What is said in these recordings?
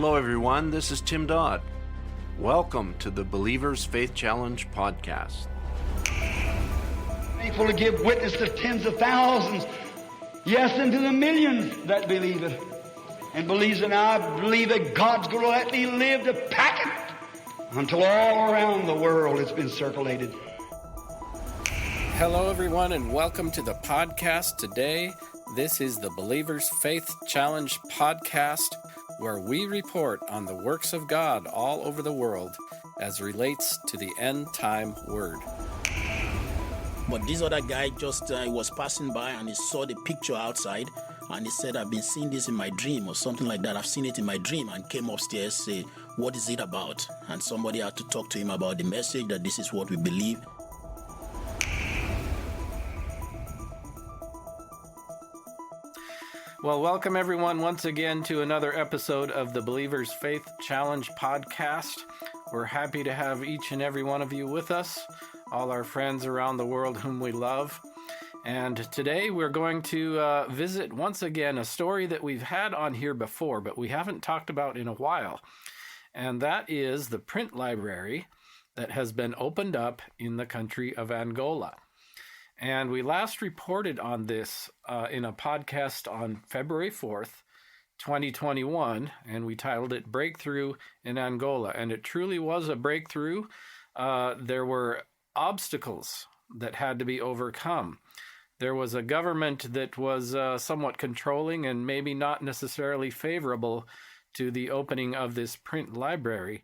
Hello everyone, this is Tim Dodd. Welcome to the Believer's Faith Challenge podcast. Faithful to give witness to tens of thousands, yes, and to the millions that believe it. And believes, and I believe that God's going to let me live to pack it until all around the world it's been circulated. Hello everyone and welcome to the podcast today. This is the Believer's Faith Challenge podcast, where we report on the works of God all over the world as relates to the end time word. But this other guy just was passing by and he saw the picture outside and he said, I've been seeing this in my dream or something like that. I've seen it in my dream, and came upstairs, say, what is it about? And somebody had to talk to him about the message, that this is what we believe. Well, welcome everyone once again to another episode of the Believer's Faith Challenge podcast. We're happy to have each and every one of you with us, all our friends around the world whom we love. And today we're going to visit once again a story that we've had on here before, but we haven't talked about in a while. And that is the print library that has been opened up in the country of Angola. And we last reported on this in a podcast on February 4th, 2021, and we titled it Breakthrough in Angola. And it truly was a breakthrough. There were obstacles that had to be overcome. There was a government that was somewhat controlling and maybe not necessarily favorable to the opening of this print library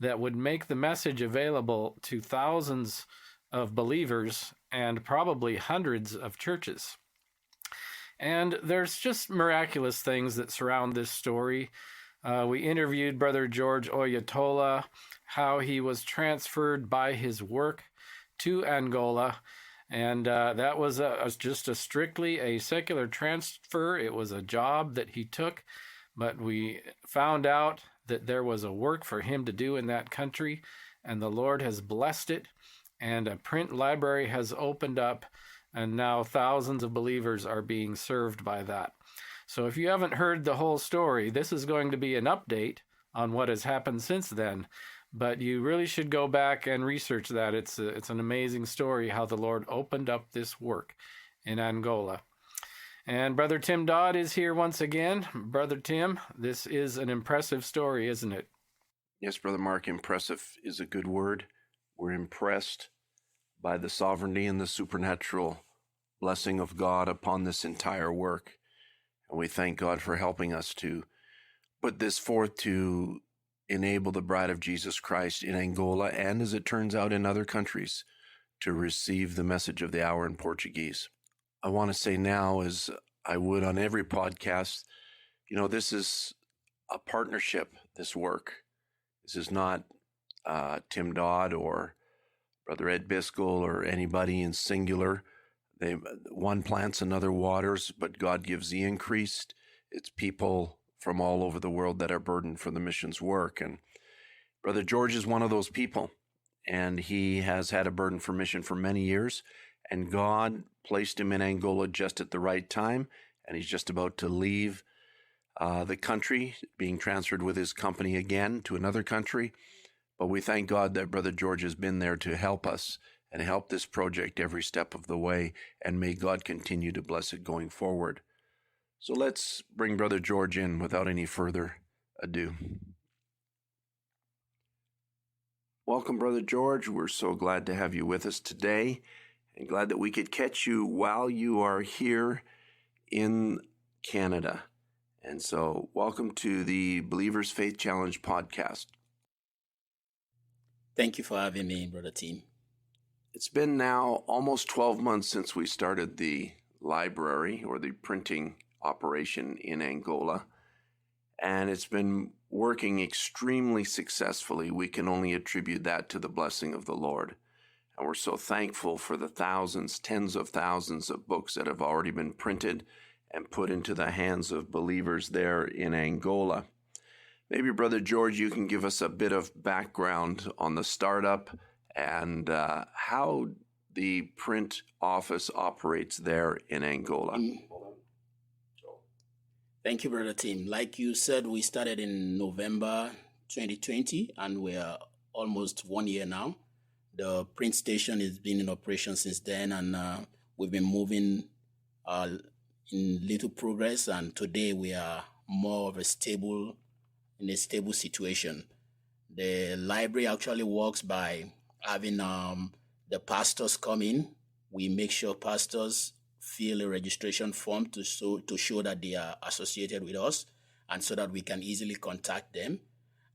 that would make the message available to thousands of believers and probably hundreds of churches. And there's just miraculous things that surround this story. We interviewed Brother George Oyetola, how he was transferred by his work to Angola, and that was just a strictly a secular transfer. It was a job that he took, but we found out that there was a work for him to do in that country, and the Lord has blessed it. And a print library has opened up, and now thousands of believers are being served by that. So if you haven't heard the whole story, this is going to be an update on what has happened since then. But you really should go back and research that. It's an amazing story how the Lord opened up this work in Angola. And Brother Tim Dodd is here once again. Brother Tim, this is an impressive story, isn't it? Yes, Brother Mark, impressive is a good word. We're impressed by the sovereignty and the supernatural blessing of God upon this entire work. And we thank God for helping us to put this forth to enable the bride of Jesus Christ in Angola, and as it turns out in other countries, to receive the message of the hour in Portuguese. I want to say now, as I would on every podcast, this is a partnership, this work. This is not Tim Dodd or Brother Ed Biscoe or anybody in singular. One plants, another waters, but God gives the increase. It's people from all over the world that are burdened for the missions work. And Brother George is one of those people, and he has had a burden for mission for many years, and God placed him in Angola just at the right time, and he's just about to leave the country, being transferred with his company again to another country. But we thank God that Brother George has been there to help us and help this project every step of the way, and may God continue to bless it going forward. So let's bring Brother George in without any further ado. Welcome, Brother George. We're so glad to have you with us today, and glad that we could catch you while you are here in Canada. And so welcome to the Believer's Faith Challenge podcast. Thank you for having me, Brother Tim. It's been now almost 12 months since we started the library or the printing operation in Angola, and it's been working extremely successfully. We can only attribute that to the blessing of the Lord. And we're so thankful for the thousands, tens of thousands of books that have already been printed and put into the hands of believers there in Angola. Maybe, Brother George, you can give us a bit of background on the startup and how the print office operates there in Angola. Thank you, Brother Tim. Like you said, we started in November 2020, and we are almost 1 year now. The print station has been in operation since then, and we've been moving in little progress. And today we are more of a stable situation. The library actually works by having the pastors come in. We make sure pastors fill a registration form to show that they are associated with us, and so that we can easily contact them.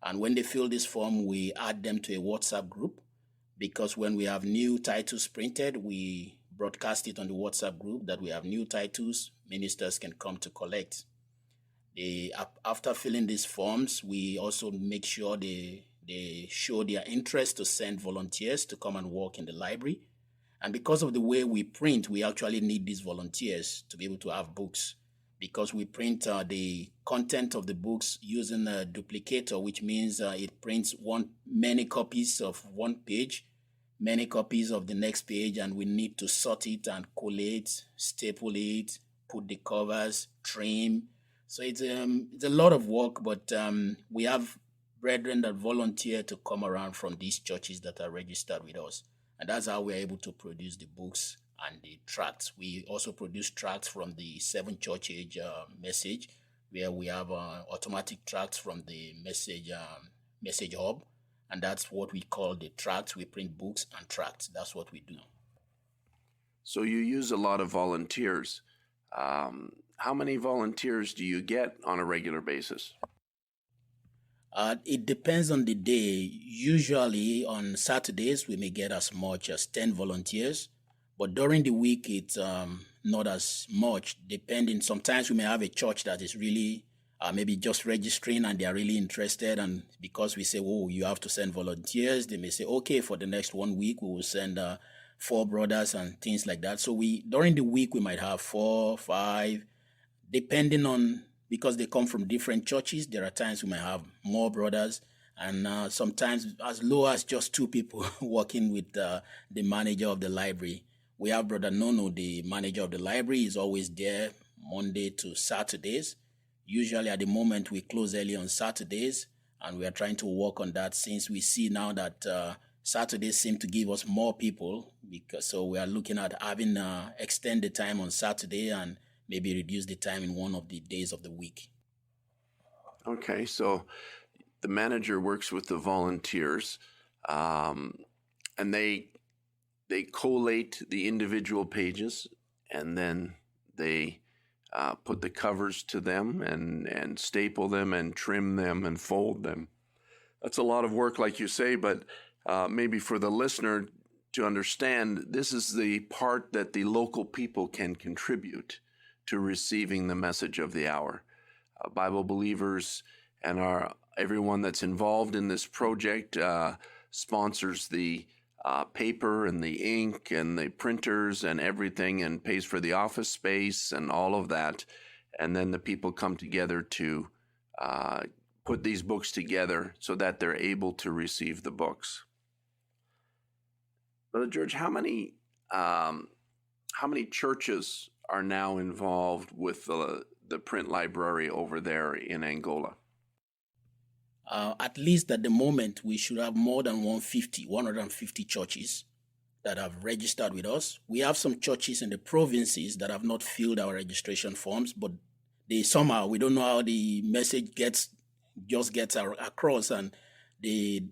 And when they fill this form, we add them to a WhatsApp group, because when we have new titles printed, we broadcast it on the WhatsApp group that we have new titles. Ministers can come to collect. After filling these forms, we also make sure they show their interest to send volunteers to come and work in the library. And because of the way we print, we actually need these volunteers to be able to have books, because we print the content of the books using a duplicator, which means it prints many copies of one page, many copies of the next page, and we need to sort it and collate, staple it, put the covers, trim. So it's a lot of work, but we have brethren that volunteer to come around from these churches that are registered with us. And that's how we're able to produce the books and the tracts. We also produce tracts from the 7 Church Age message, where we have automatic tracts from the message hub. And that's what we call the tracts. We print books and tracts. That's what we do. So you use a lot of volunteers. How many volunteers do you get on a regular basis? It depends on the day. Usually on Saturdays, we may get as much as 10 volunteers, but during the week, it's not as much, depending. Sometimes we may have a church that is really maybe just registering and they are really interested. And because we say, oh, you have to send volunteers, they may say, okay, for the next 1 week, we will send 4 brothers and things like that. So during the week, we might have 4, 5, depending on, because they come from different churches. There are times we might have more brothers, and sometimes as low as just 2 people working with the manager of the library. We have Brother Nono, the manager of the library, is always there Monday to Saturdays. Usually at the moment we close early on Saturdays, and we are trying to work on that, since we see now that Saturdays seem to give us more people, so we are looking at having extend the time on Saturday and maybe reduce the time in one of the days of the week. Okay, so the manager works with the volunteers, and they collate the individual pages, and then they put the covers to them and staple them and trim them and fold them. That's a lot of work, like you say, but maybe for the listener to understand, this is the part that the local people can contribute to receiving the message of the hour. Bible believers and everyone that's involved in this project sponsors the paper and the ink and the printers and everything, and pays for the office space and all of that. And then the people come together to put these books together so that they're able to receive the books. Brother George, how many churches are now involved with the print library over there in Angola? At least at the moment, we should have more than 150 churches that have registered with us. We have some churches in the provinces that have not filled our registration forms, but somehow, we don't know how the message gets across. And the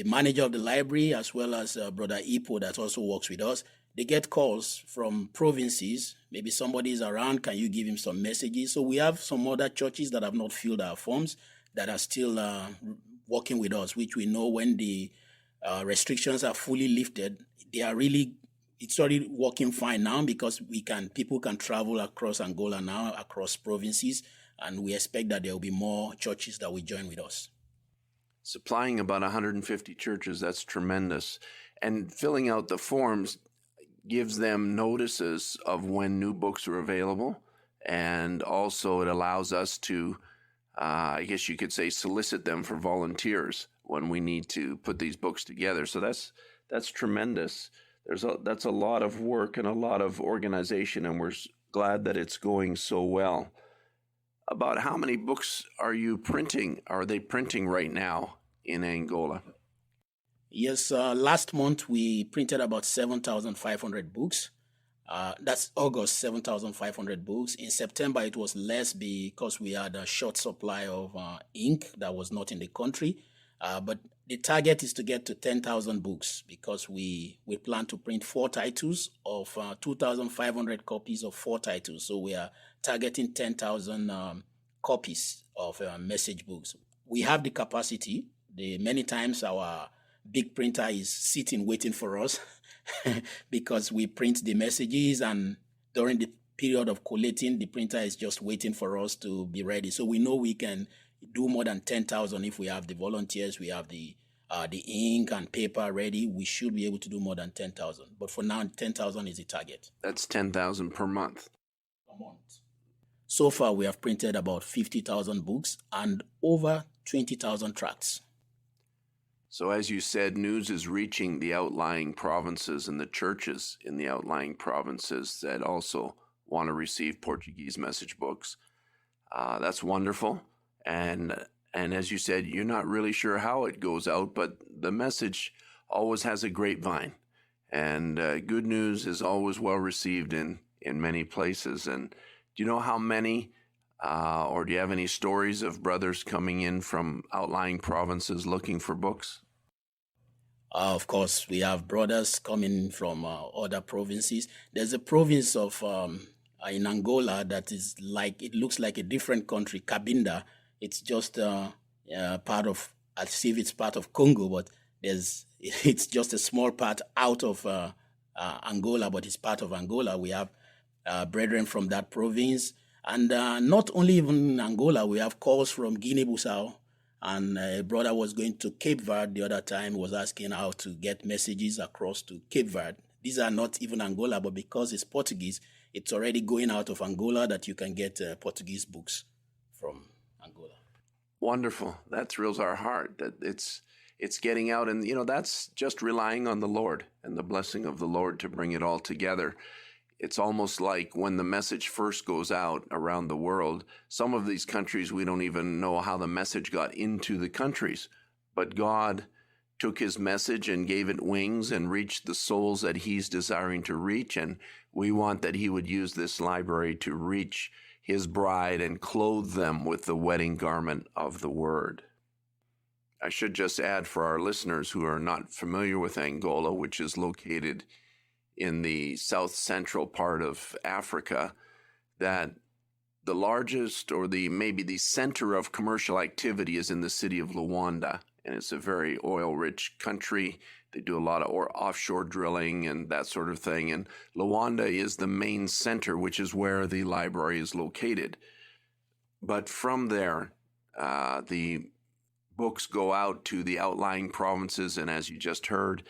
manager of the library, as well as Brother Ipo that also works with us, they get calls from provinces. Maybe somebody is around. Can you give him some messages? So we have some other churches that have not filled our forms that are still working with us, which we know when the restrictions are fully lifted, it's already working fine now, because people can travel across Angola now, across provinces, and we expect that there will be more churches that will join with us. Supplying about 150 churches, that's tremendous. And filling out the forms gives them notices of when new books are available, and also it allows us to, I guess you could say, solicit them for volunteers when we need to put these books together. So that's tremendous. That's a lot of work and a lot of organization, and we're glad that it's going so well. about how many books are you printing? Are they printing right now in Angola? Yes, last month we printed about 7,500 books. That's August, 7,500 books. In September, it was less because we had a short supply of ink that was not in the country. But the target is to get to 10,000 books because we plan to print 4 titles of 2,500 copies of 4 titles. So we are targeting 10,000 copies of message books. We have the capacity. Many times our big printer is sitting waiting for us because we print the messages, and during the period of collating, the printer is just waiting for us to be ready. So we know we can do more than 10,000 if we have the volunteers, we have the ink and paper ready. We should be able to do more than 10,000. But for now, 10,000 is the target. That's 10,000 per month. A month. So far, we have printed about 50,000 books and over 20,000 tracts. So as you said, news is reaching the outlying provinces and the churches in the outlying provinces that also want to receive Portuguese message books. That's wonderful. And as you said, you're not really sure how it goes out, but the message always has a grapevine. And good news is always well received in many places. And do you know how many, or do you have any stories of brothers coming in from outlying provinces looking for books? Of course, we have brothers coming from other provinces. There's a province of in Angola that is it looks like a different country, Cabinda. It's just part of, as if it's part of Congo, but it's just a small part out of Angola, but it's part of Angola. We have brethren from that province. And not only even in Angola, we have calls from Guinea-Bissau. And a brother was going to Cape Verde the other time, was asking how to get messages across to Cape Verde. These are not even Angola, but because it's Portuguese, it's already going out of Angola that you can get Portuguese books from Angola. Wonderful. That thrills our heart that it's getting out. And, that's just relying on the Lord and the blessing of the Lord to bring it all together. It's almost like when the message first goes out around the world, some of these countries, we don't even know how the message got into the countries. But God took his message and gave it wings and reached the souls that he's desiring to reach. And we want that he would use this library to reach his bride and clothe them with the wedding garment of the word. I should just add for our listeners who are not familiar with Angola, which is located in the south central part of Africa, that the largest or maybe the center of commercial activity is in the city of Luanda. And it's a very oil-rich country. They do a lot of offshore drilling and that sort of thing. And Luanda is the main center, which is where the library is located. But from there, the books go out to the outlying provinces. And as you just heard,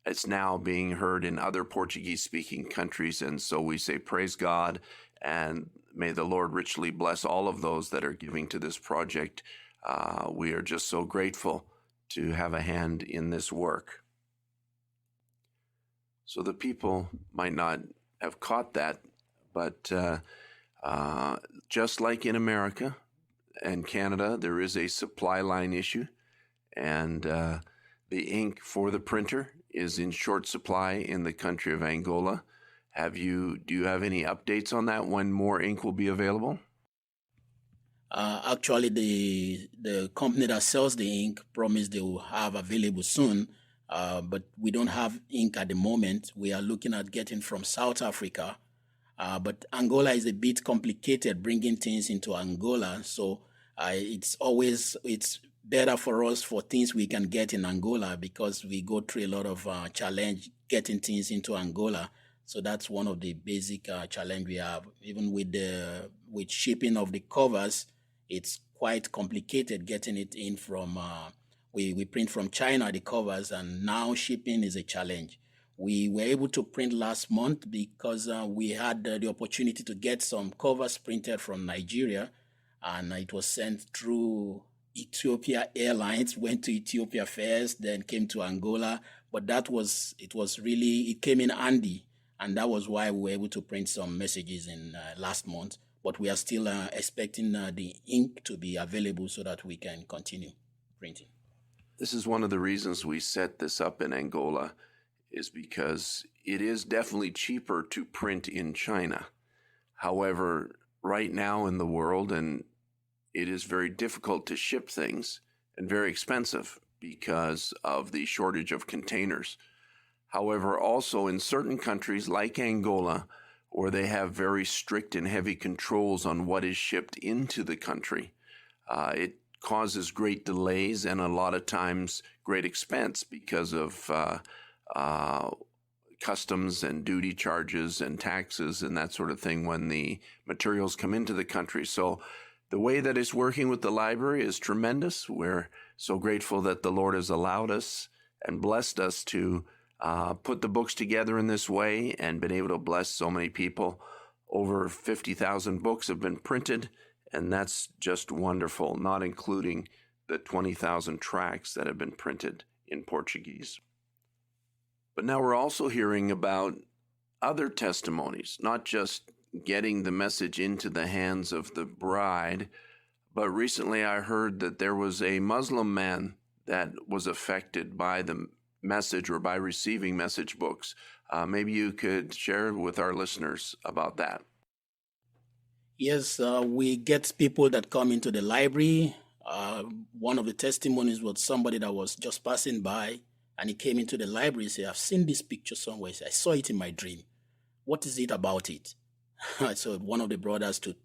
it's now being heard in other Portuguese-speaking countries. And so we say, praise God, and may the Lord richly bless all of those that are giving to this project. We are just so grateful to have a hand in this work. So the people might not have caught that, but just like in America and Canada, there is a supply line issue, and the ink for the printer is in short supply in the country of Angola. Do you have any updates on that, when more ink will be available? Actually, the company that sells the ink promised they will have available soon, but we don't have ink at the moment. We are looking at getting from South Africa, but Angola is a bit complicated bringing things into Angola, so it's better for us for things we can get in Angola because we go through a lot of challenge getting things into Angola. So that's one of the basic challenge we have. Even with shipping of the covers, it's quite complicated getting it in from, we print from China, the covers, and now shipping is a challenge. We were able to print last month because we had the opportunity to get some covers printed from Nigeria, and it was sent through Ethiopia Airlines, went to Ethiopia first, then came to Angola. But it came in handy. And that was why we were able to print some messages in last month. but we are still expecting the ink to be available so that we can continue printing. This is one of the reasons we set this up in Angola, is because it is definitely cheaper to print in China. However, right now in the world, and it is very difficult to ship things and very expensive because of the shortage of containers. However, also in certain countries like Angola, where they have very strict and heavy controls on what is shipped into the country, it causes great delays and a lot of times great expense because of customs and duty charges and taxes and that sort of thing when the materials come into the country. So the way that it's working with the library is tremendous. We're so grateful that the Lord has allowed us and blessed us to put the books together in this way and been able to bless so many people. Over 50,000 books have been printed, and that's just wonderful, not including the 20,000 tracts that have been printed in Portuguese. But now we're also hearing about other testimonies, not just getting the message into the hands of the bride, but recently I heard that there was a Muslim man that was affected by the message or by receiving message books. Maybe you could share with our listeners about that. Yes, we get people that come into the library. One of the testimonies was somebody that was just passing by, and he came into the library and said, I've seen this picture somewhere. I saw it in my dream. What is it about it? So one of the brothers to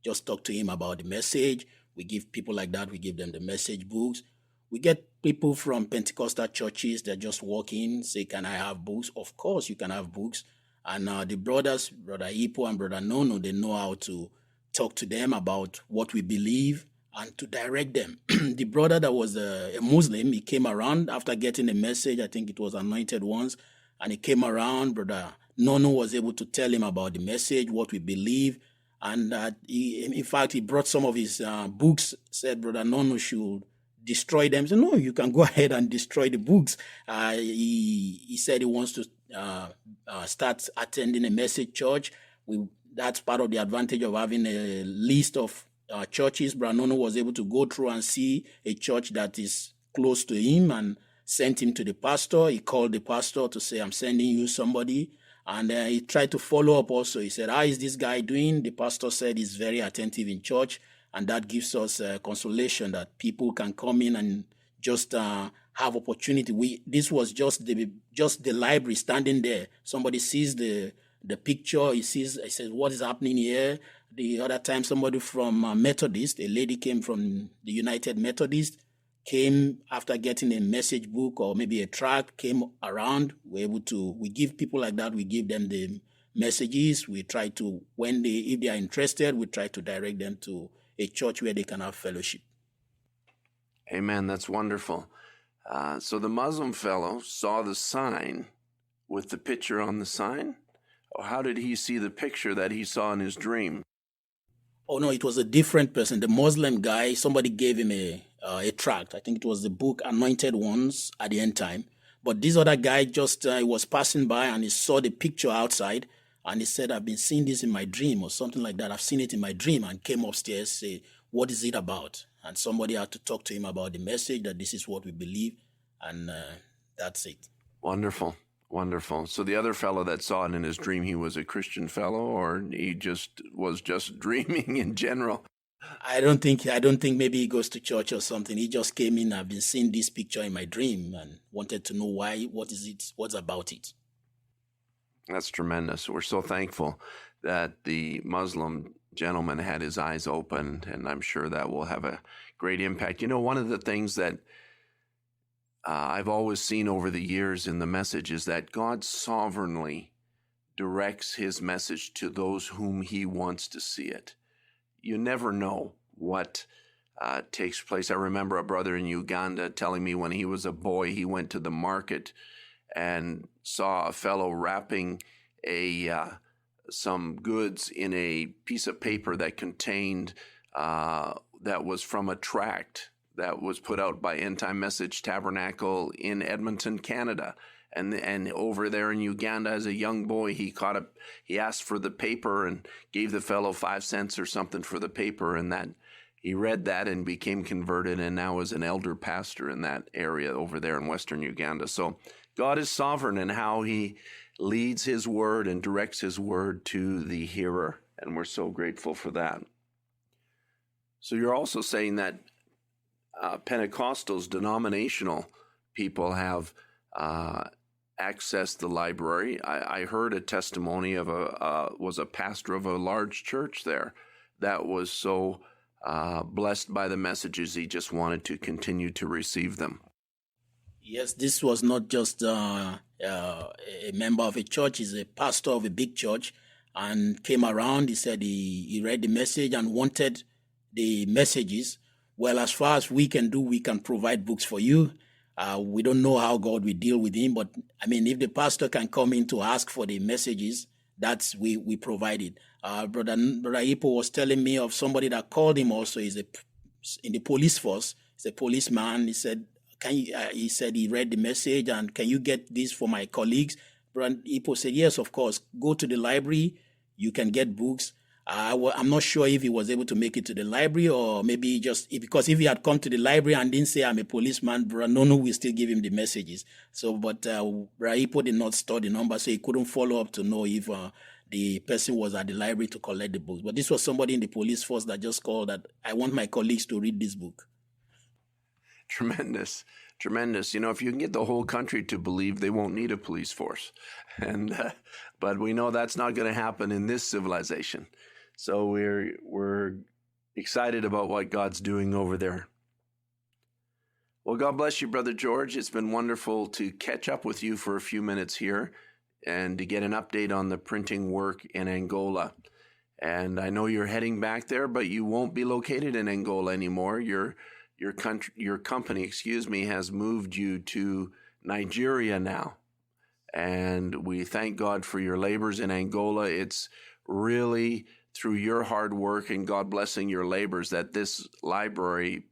just talk to him about the message. We give people like that, we give them the message books. We get people from Pentecostal churches that just walk in, say, can I have books? Of course you can have books. And the brothers, Brother Ipo and Brother Nono, they know how to talk to them about what we believe and to direct them. The brother that was a Muslim, he came around after getting a message. I think it was Anointed Ones. And he came around. Brother Nono was able to tell him about the message, what we believe. And in fact, he brought some of his books, said Brother Nono should destroy them. He said, no, you can go ahead and destroy the books. He said he wants to start attending a message church. That's part of the advantage of having a list of churches. Brother Nono was able to go through and see a church that is close to him and sent him to the pastor. He called the pastor to say, I'm sending you somebody. And he tried to follow up also. He said, how is this guy doing? The pastor said he's very attentive in church. And that gives us consolation that people can come in and just have opportunity. This was just the library standing there. Somebody sees the picture. He says, what is happening here? The other time, somebody from Methodist, a lady came from the United Methodist, came after getting a message book or maybe a tract, came around. We give people like that, we give them the messages. We try to, if they are interested, we try to direct them to a church where they can have fellowship. Amen. That's wonderful. So the Muslim fellow saw the sign with the picture on the sign? Or how did he see the picture that he saw in his dream? Oh, no, it was a different person. The Muslim guy, somebody gave him a tract. I think it was the book Anointed Ones at the End Time. But this other guy just was passing by and he saw the picture outside and he said, I've been seeing this in my dream or something like that. I've seen it in my dream, and came upstairs, say, what is it about? And somebody had to talk to him about the message, that this is what we believe, and that's it. Wonderful. Wonderful. So the other fellow that saw it in his dream, he was a Christian fellow, or he just was just dreaming in general? I don't think maybe he goes to church or something. He just came in, I've been seeing this picture in my dream, and wanted to know why, what is it, what's about it. That's tremendous. We're so thankful that the Muslim gentleman had his eyes opened, and I'm sure that will have a great impact. You know, one of the things that I've always seen over the years in the message is that God sovereignly directs his message to those whom he wants to see it. You never know what takes place. I remember a brother in Uganda telling me when he was a boy, he went to the market and saw a fellow wrapping some goods in a piece of paper that contained, that was from a tract that was put out by End Time Message Tabernacle in Edmonton, Canada. And over there in Uganda, as a young boy, he asked for the paper and gave the fellow 5 cents or something for the paper, and that he read that and became converted, and now is an elder pastor in that area over there in western Uganda. So God is sovereign in how he leads his word and directs his word to the hearer, and we're so grateful for that. So you're also saying that Pentecostals, denominational people, have accessed the library. I heard a testimony of was a pastor of a large church there that was so blessed by the messages, he just wanted to continue to receive them. Yes, this was not just a member of a church. He's a pastor of a big church and came around. He said he read the message and wanted the messages. Well, as far as we can do, we can provide books for you. We don't know how God will deal with him, but I mean, if the pastor can come in to ask for the messages, that's we provide it. Brother Ipo was telling me of somebody that called him also. He's in the police force. He's a policeman. He said, he said he read the message and can you get this for my colleagues? Brother Ipo said, yes, of course. Go to the library. You can get books. I'm not sure if he was able to make it to the library or maybe because if he had come to the library and didn't say I'm a policeman, Brother Nono will still give him the messages. So, but Brother Ipo did not store the number, so he couldn't follow up to know if the person was at the library to collect the books. But this was somebody in the police force that just called that I want my colleagues to read this book. Tremendous. You know, if you can get the whole country to believe, they won't need a police force. But we know that's not going to happen in this civilization. So we're excited about what God's doing over there. Well, God bless you, Brother George. It's been wonderful to catch up with you for a few minutes here and to get an update on the printing work in Angola. And I know you're heading back there, but you won't be located in Angola anymore. Your company, has moved you to Nigeria now. And we thank God for your labors in Angola. It's really through your hard work and God blessing your labors that this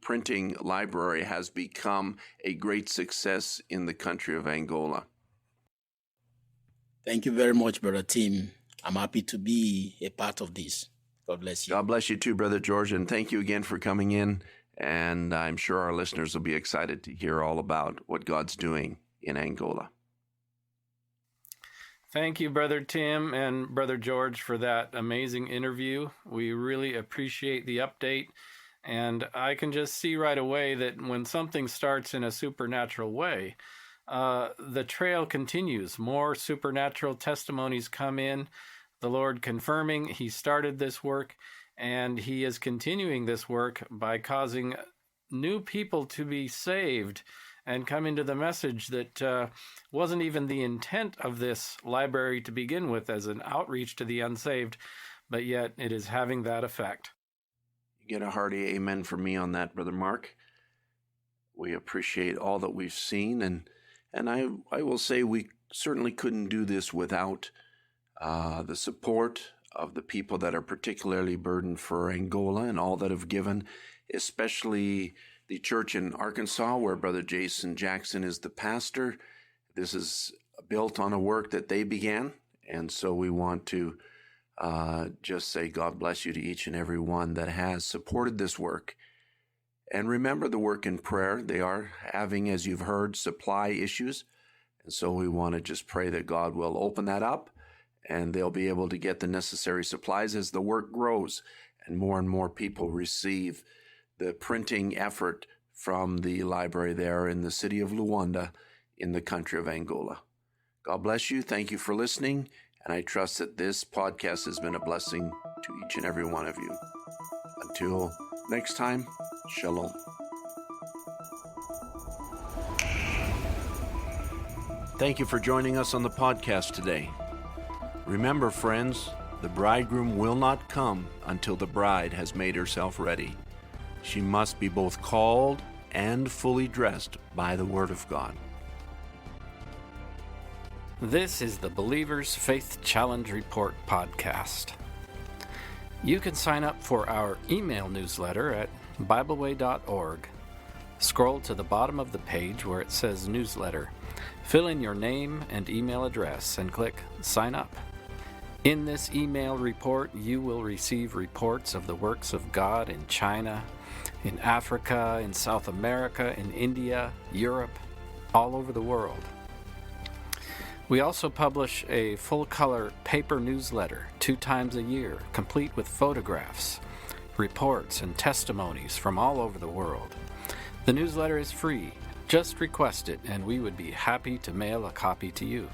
printing library, has become a great success in the country of Angola. Thank you very much, Brother Tim. I'm happy to be a part of this. God bless you. God bless you too, Brother George, and thank you again for coming in. And I'm sure our listeners will be excited to hear all about what God's doing in Angola. Thank you, Brother Tim and Brother George, for that amazing interview. We really appreciate the update. And I can just see right away that when something starts in a supernatural way, the trail continues. More supernatural testimonies come in, the Lord confirming He started this work, and He is continuing this work by causing new people to be saved and come into the message that wasn't even the intent of this library to begin with as an outreach to the unsaved, but yet it is having that effect. You get a hearty amen from me on that, Brother Mark. We appreciate all that we've seen, and I will say we certainly couldn't do this without the support of the people that are particularly burdened for Angola and all that have given, especially the church in Arkansas where Brother Jason Jackson is the pastor. This is built on a work that they began, and so we want to just say God bless you to each and every one that has supported this work. And remember the work in prayer. They are having, as you've heard, supply issues, and so we want to just pray that God will open that up and they'll be able to get the necessary supplies as the work grows and more people receive the printing effort from the library there in the city of Luanda in the country of Angola. God bless you. Thank you for listening. And I trust that this podcast has been a blessing to each and every one of you. Until next time, shalom. Thank you for joining us on the podcast today. Remember, friends, the bridegroom will not come until the bride has made herself ready. She must be both called and fully dressed by the Word of God. This is the Believer's Faith Challenge Report podcast. You can sign up for our email newsletter at BibleWay.org. Scroll to the bottom of the page where it says newsletter, Fill in your name and email address and click Sign Up. In this email report, you will receive reports of the works of God in China, in Africa, in South America, in India, Europe, all over the world. We also publish a full-color paper newsletter 2 times a year, complete with photographs, reports, and testimonies from all over the world. The newsletter is free. Just request it, and we would be happy to mail a copy to you.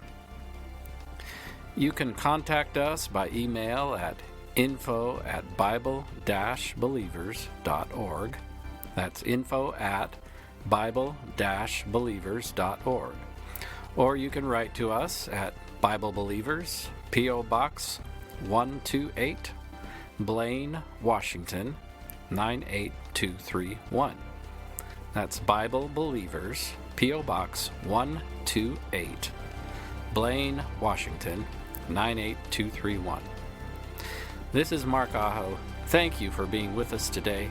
You can contact us by email at info@bible-believers.org. That's info@bible-believers.org. Or you can write to us at Bible Believers, P.O. Box 128, Blaine, Washington, 98231. That's Bible Believers, P.O. Box 128, Blaine, Washington, 98231. This is Mark Aho. Thank you for being with us today,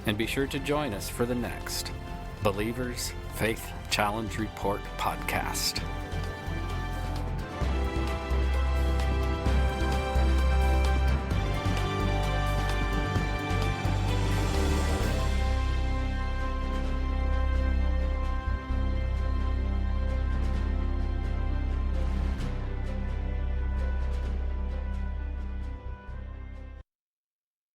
and be sure to join us for the next Believers Faith Challenge Report podcast.